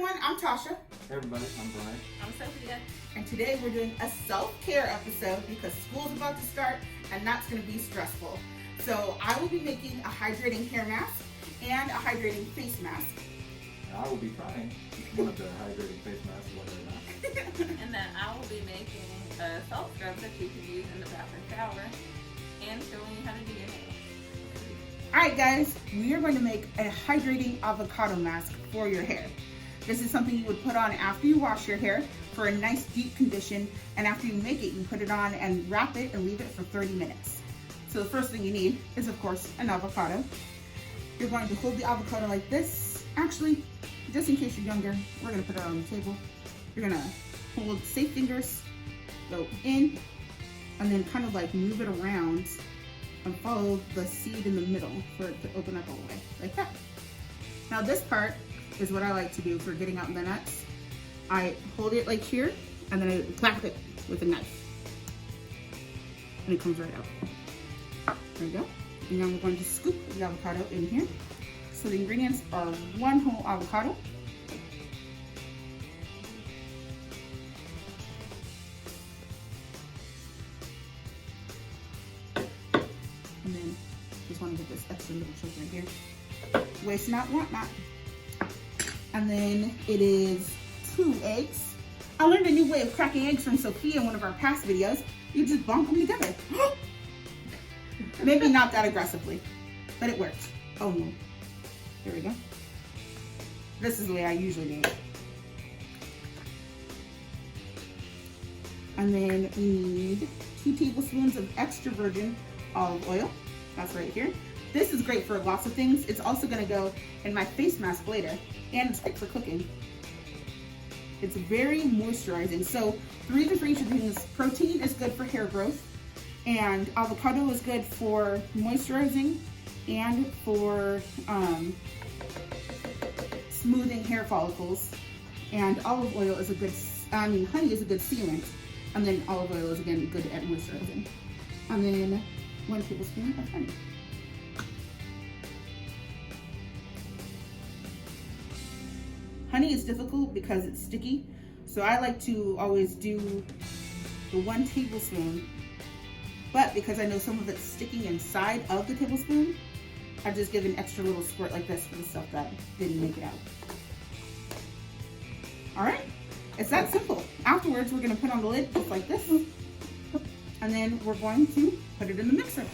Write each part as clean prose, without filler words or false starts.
everyone, I'm Tasha. Hey everybody, I'm Bryan. I'm Sophia. And today we're doing a self-care episode because school's about to start and that's going to be stressful. So I will be making a hydrating hair mask and a hydrating face mask. And I will be trying one of the hydrating face masks, whether or not. And then I will be making a salt scrub that you can use in the bathroom shower and showing you how to do your nails. Alright guys, we are going to make a hydrating avocado mask for your hair. This is something you would put on after you wash your hair for a nice deep condition, and after you make it, you put it on and wrap it and leave it for 30 minutes. So the first thing you need is, of course, an avocado. You're going to hold the avocado like this. Actually, just in case you're younger, we're going to put it on the table. You're going to hold safe fingers, go in, and then kind of like move it around and follow the seed in the middle for it to open up all the way, like that. Now this part is what I like to do for getting out the nuts. I hold it like here, and then I clap it with a knife. And it comes right out. There we go. And now we're going to scoop the avocado in here. So the ingredients are 1 whole avocado, and then just want to get this extra little chunk right here. Waste not, want not. And then it is 2 eggs. I learned a new way of cracking eggs from Sophia in one of our past videos. You just bonk them together. Maybe not that aggressively, but it worked. Oh no. Here we go. This is the way I usually do it. And then we need 2 tablespoons of extra virgin olive oil. That's right here. This is great for lots of things. It's also gonna go in my face mask later, and it's great for cooking. It's very moisturizing. So the reason for each of these, protein is good for hair growth, and avocado is good for moisturizing and for smoothing hair follicles. And olive oil is a good, honey is a good sealant, and then olive oil is again good at moisturizing. And then 1 tablespoon of honey. Honey is difficult because it's sticky, so I like to always do the 1 tablespoon, but because I know some of it's sticking inside of the tablespoon, I just give an extra little squirt like this for the stuff that didn't make it out. All right, it's that simple. Afterwards, we're gonna put on the lid just like this, and then we're going to put it in the mixer.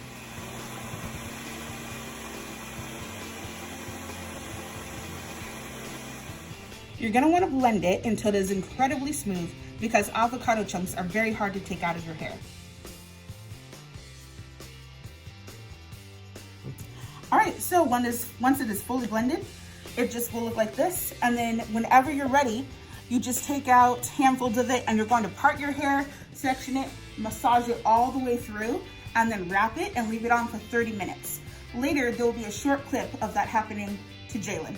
You're gonna wanna blend it until it is incredibly smooth because avocado chunks are very hard to take out of your hair. All right, so once it is fully blended, it just will look like this. And then whenever you're ready, you just take out handfuls of it and you're going to part your hair, section it, massage it all the way through, and then wrap it and leave it on for 30 minutes. Later, there will be a short clip of that happening to Jalen.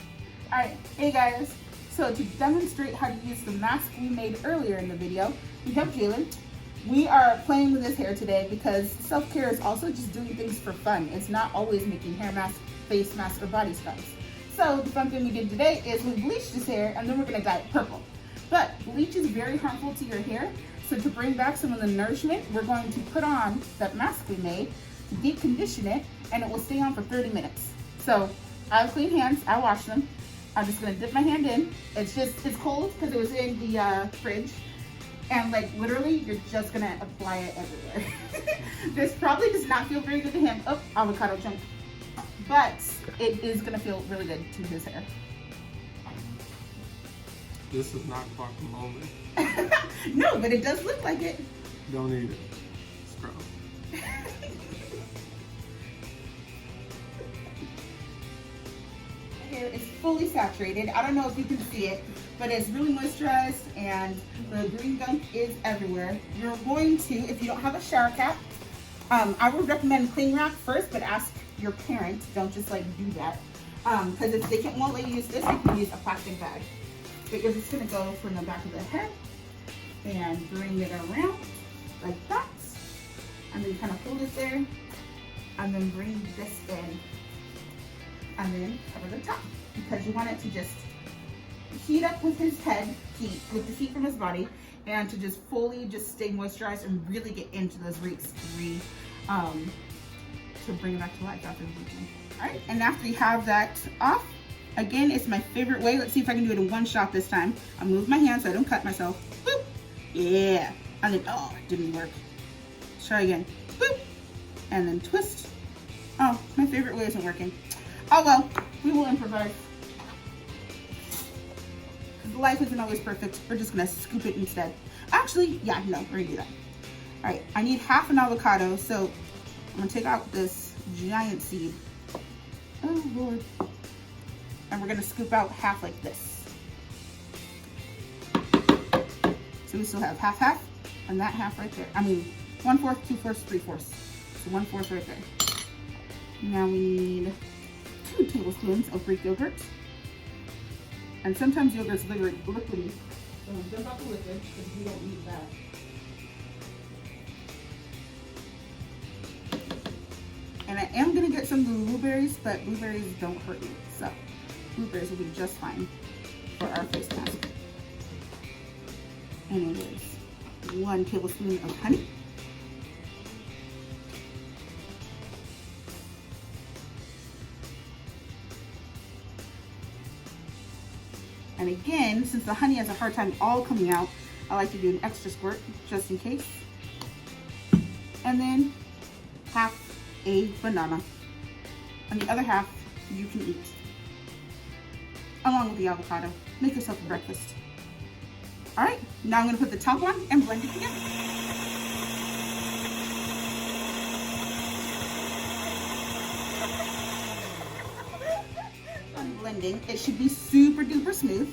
All right, hey guys. So to demonstrate how to use the mask we made earlier in the video, we have Jalen. We are playing with his hair today because self-care is also just doing things for fun. It's not always making hair masks, face masks, or body scrubs. So the fun thing we did today is we bleached his hair and then we're gonna dye it purple. But bleach is very harmful to your hair. So to bring back some of the nourishment, we're going to put on that mask we made to deep condition it, and it will stay on for 30 minutes. So I have clean hands, I washed them. I'm just gonna dip my hand in. It's cold because it was in the fridge. And like literally, you're just gonna apply it everywhere. This probably does not feel very good to him. Oh, avocado chunk. But it is gonna feel really good to his hair. This is not guacamole. No, but it does look like it. Don't eat it. Scrub. Hair is fully saturated. I don't know if you can see it, but it's really moisturized and the green gunk is everywhere. You're going to, if you don't have a shower cap, I would recommend cling wrap first, but ask your parent. Don't just like do that. Because if they won't let you use this, you can use a plastic bag. But you're just gonna go from the back of the head and bring it around like that. And then kind of hold it there and then bring this in. And then cover the top because you want it to just heat up with his head, with the heat from his body, and to just fully just stay moisturized and really get into those roots to bring it back to life after the bleaching. All right, and after you have that off, again, it's my favorite way. Let's see if I can do it in one shot this time. I'll move my hand so I don't cut myself. Boop. Yeah. And then, oh, it didn't work. Try again. Boop. And then twist. Oh, my favorite way isn't working. Oh well, we will improvise. Life isn't always perfect. We're just gonna scoop it instead. Actually, yeah, no, we're gonna do that. All right, I need half an avocado, so I'm gonna take out this giant seed. Oh Lord. And we're gonna scoop out half like this. So we still have half, and that half right there. I mean, 1/4, 2/4, 3/4. So 1/4 right there. Now we need 2 tablespoons of Greek yogurt. And sometimes yogurt's liquidy, so dump out the liquid because we don't need that. And I am gonna get some blueberries, but blueberries don't hurt you, so blueberries will be just fine for our face mask. And it is 1 tablespoon of honey. And again, since the honey has a hard time all coming out, I like to do an extra squirt just in case. And then half a banana. And the other half you can eat. Along with the avocado. Make yourself a breakfast. All right, now I'm gonna put the top on and blend it together. Blending, it should be super duper smooth.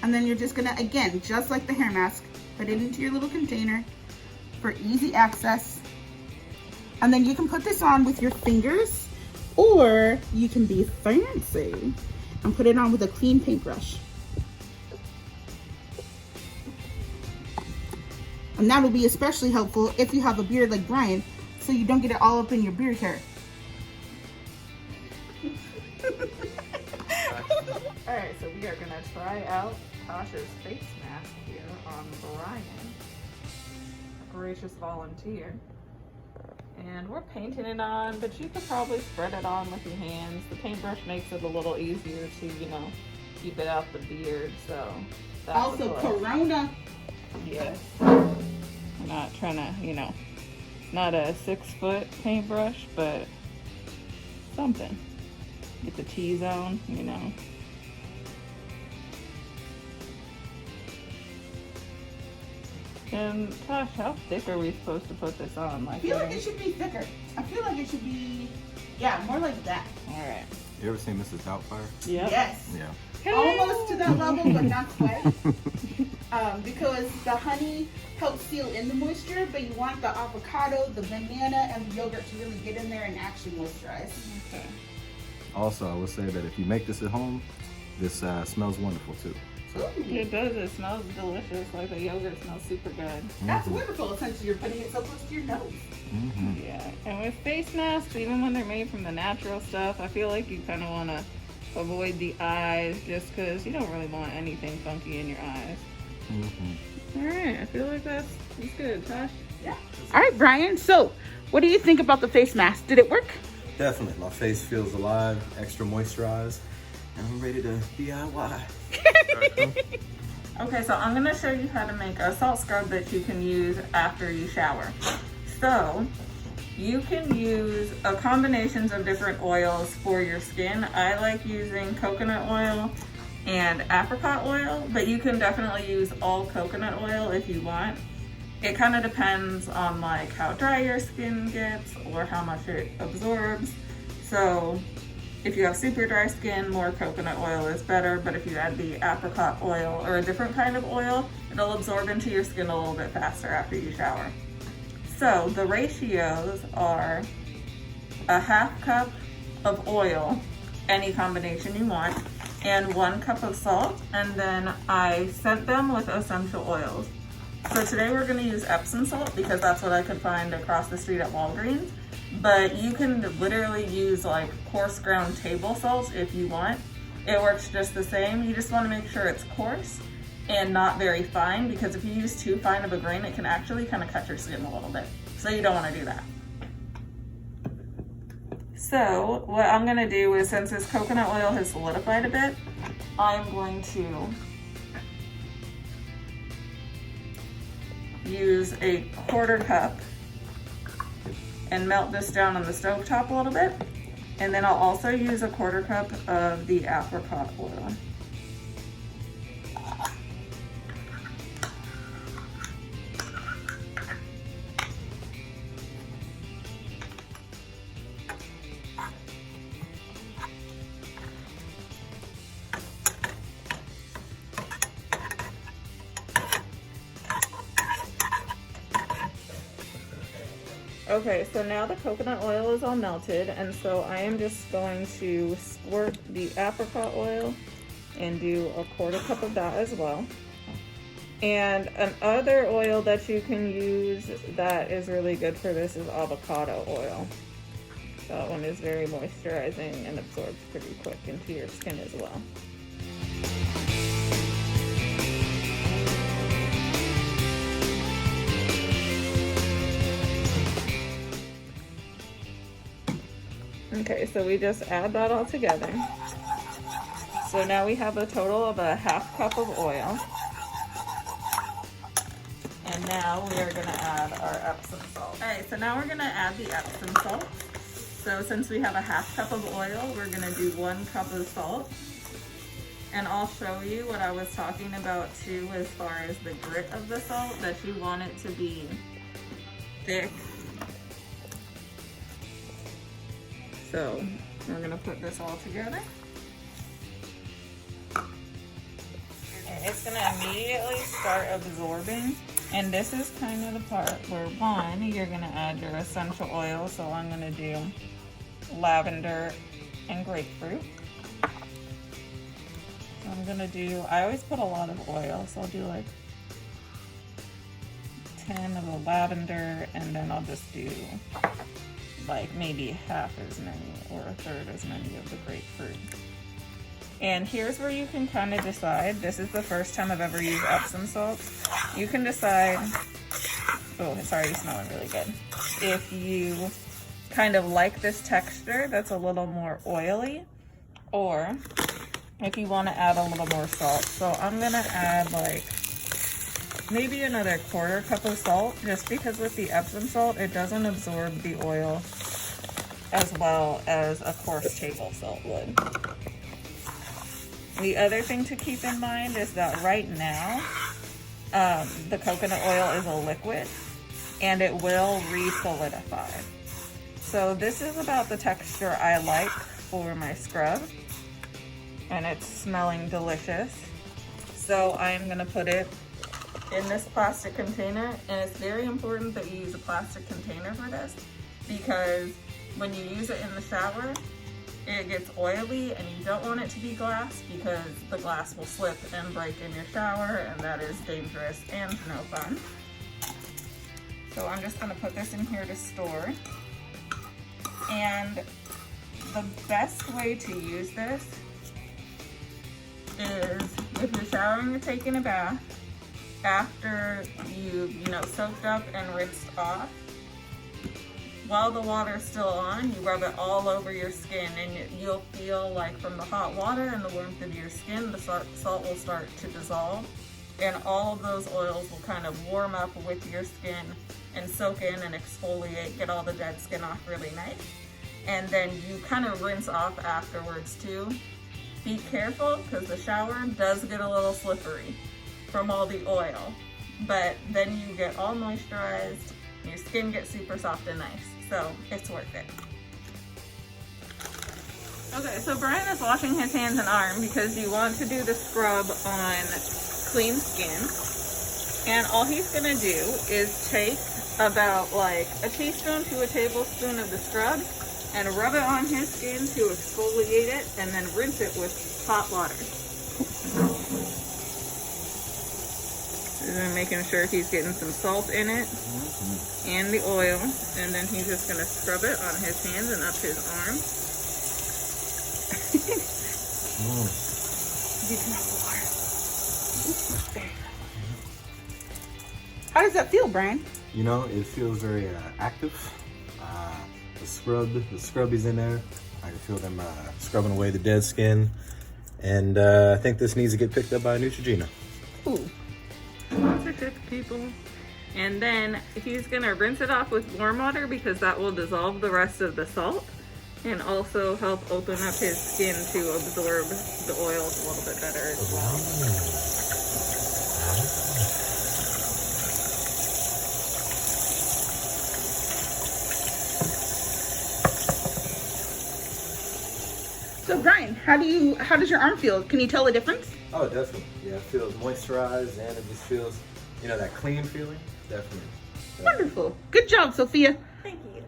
And then you're just gonna, again, just like the hair mask, put it into your little container for easy access. And then you can put this on with your fingers, or you can be fancy and put it on with a clean paintbrush. And that will be especially helpful if you have a beard like Bryan, so you don't get it all up in your beard hair. Alright, so we are going to try out Tasha's face mask here on Bryan, a gracious volunteer. And we're painting it on, but you could probably spread it on with your hands. The paintbrush makes it a little easier to, you know, keep it out the beard, so that's also Corona. Yes. We're not trying to, you know, not a 6-foot paintbrush, but something. Get the T-zone, you know. And Tosh, how thick are we supposed to put this on? I feel like it should be thicker. I feel like it should be, yeah, more like that. All right. You ever seen Mrs. Doubtfire? Yep. Yes. Yeah. Almost to that level, but not quite. Because the honey helps seal in the moisture, but you want the avocado, the banana, and the yogurt to really get in there and actually moisturize. Okay. Also, I will say that if you make this at home, this smells wonderful too. So, It does. It smells delicious. Like the yogurt smells super good. That's wonderful since you're putting it so close to your nose. Yeah. And with face masks, even when they're made from the natural stuff, I feel like you kind of want to avoid the eyes just because you don't really want anything funky in your eyes. All right. I feel like that's good. Tosh? Yeah. All right, Bryan. So, what do you think about the face mask? Did it work? Definitely. My face feels alive, extra moisturized, and I'm ready to DIY. Okay, so I'm gonna show you how to make a salt scrub that you can use after you shower. So you can use combinations of different oils for your skin. I like using coconut oil and apricot oil, but you can definitely use all coconut oil if you want. It kind of depends on like how dry your skin gets or how much it absorbs. So if you have super dry skin, more coconut oil is better, but if you add the apricot oil or a different kind of oil, it'll absorb into your skin a little bit faster after you shower. So the ratios are a 1/2 cup of oil, any combination you want, and 1 cup of salt, and then I scent them with essential oils. So today we're gonna use Epsom salt because that's what I could find across the street at Walgreens. But you can literally use like coarse ground table salt if you want. it works just the same. You just want to make sure it's coarse and not very fine, because if you use too fine of a grain, it can actually kind of cut your skin a little bit. So you don't want to do that. So what I'm going to do is, since this coconut oil has solidified a bit, I'm going to use a 1/4 cup and melt this down on the stove top a little bit. And then I'll also use a 1/4 cup of the apricot oil. Okay, so now the coconut oil is all melted, and so I am just going to squirt the apricot oil and do a 1/4 cup of that as well. And another oil that you can use that is really good for this is avocado oil. That one is very moisturizing and absorbs pretty quick into your skin as well. Okay, so we just add that all together. So now we have a total of a 1/2 cup of oil. And now we are gonna add our Epsom salt. All right, so now we're gonna add the Epsom salt. So since we have a 1/2 cup of oil, we're gonna do 1 cup of salt. And I'll show you what I was talking about too, as far as the grit of the salt, that you want it to be thick. So we're gonna put this all together. And it's gonna immediately start absorbing. And this is kind of the part where, one, you're gonna add your essential oil. So I'm gonna do lavender and grapefruit. So I'm gonna do, I always put a lot of oil, so I'll do like 10 of the lavender, and then I'll just do like maybe 1/2 as many or 1/3 as many of the grapefruit. And here's where you can kind of decide. This is the first time I've ever used Epsom salt. You can decide, oh, it's already smelling really good. If you kind of like this texture that's a little more oily, or if you want to add a little more salt. So I'm gonna add like maybe another 1/4 cup of salt, just because with the Epsom salt, it doesn't absorb the oil as well as a coarse table salt would. The other thing to keep in mind is that right now, the coconut oil is a liquid and it will re-solidify. So this is about the texture I like for my scrub, and it's smelling delicious. So I am gonna put it in this plastic container, and it's very important that you use a plastic container for this, because when you use it in the shower, it gets oily, and you don't want it to be glass, because the glass will slip and break in your shower, and that is dangerous and no fun. So I'm just gonna put this in here to store. And the best way to use this is if you're showering or taking a bath, after you've soaked up and rinsed off, while the water is still on, you rub it all over your skin, and you'll feel like from the hot water and the warmth of your skin, the salt will start to dissolve, and all of those oils will kind of warm up with your skin and soak in and exfoliate, get all the dead skin off really nice. And then you kind of rinse off afterwards too. Be careful, because the shower does get a little slippery from all the oil, but then you get all moisturized, your skin gets super soft and nice, so it's worth it. Okay, so Bryan is washing his hands and arm because you want to do the scrub on clean skin, and all he's gonna do is take about like a teaspoon to a tablespoon of the scrub and rub it on his skin to exfoliate it, and then rinse it with hot water. And making sure he's getting some salt in it and the oil, and then he's just gonna scrub it on his hands and up his arm. You can have the water. There you go. How does that feel, Bryan? You know, it feels very active. The scrubbies in there. I can feel them scrubbing away the dead skin. And I think this needs to get picked up by Neutrogena. Ooh. Lots of good people. And then he's gonna rinse it off with warm water because that will dissolve the rest of the salt and also help open up his skin to absorb the oils a little bit better as well. So Bryan, how does your arm feel? Can you tell the difference? Oh, definitely. Yeah, it feels moisturized and it just feels, you know, that clean feeling. Definitely. Wonderful. Good job, Sophia. Thank you.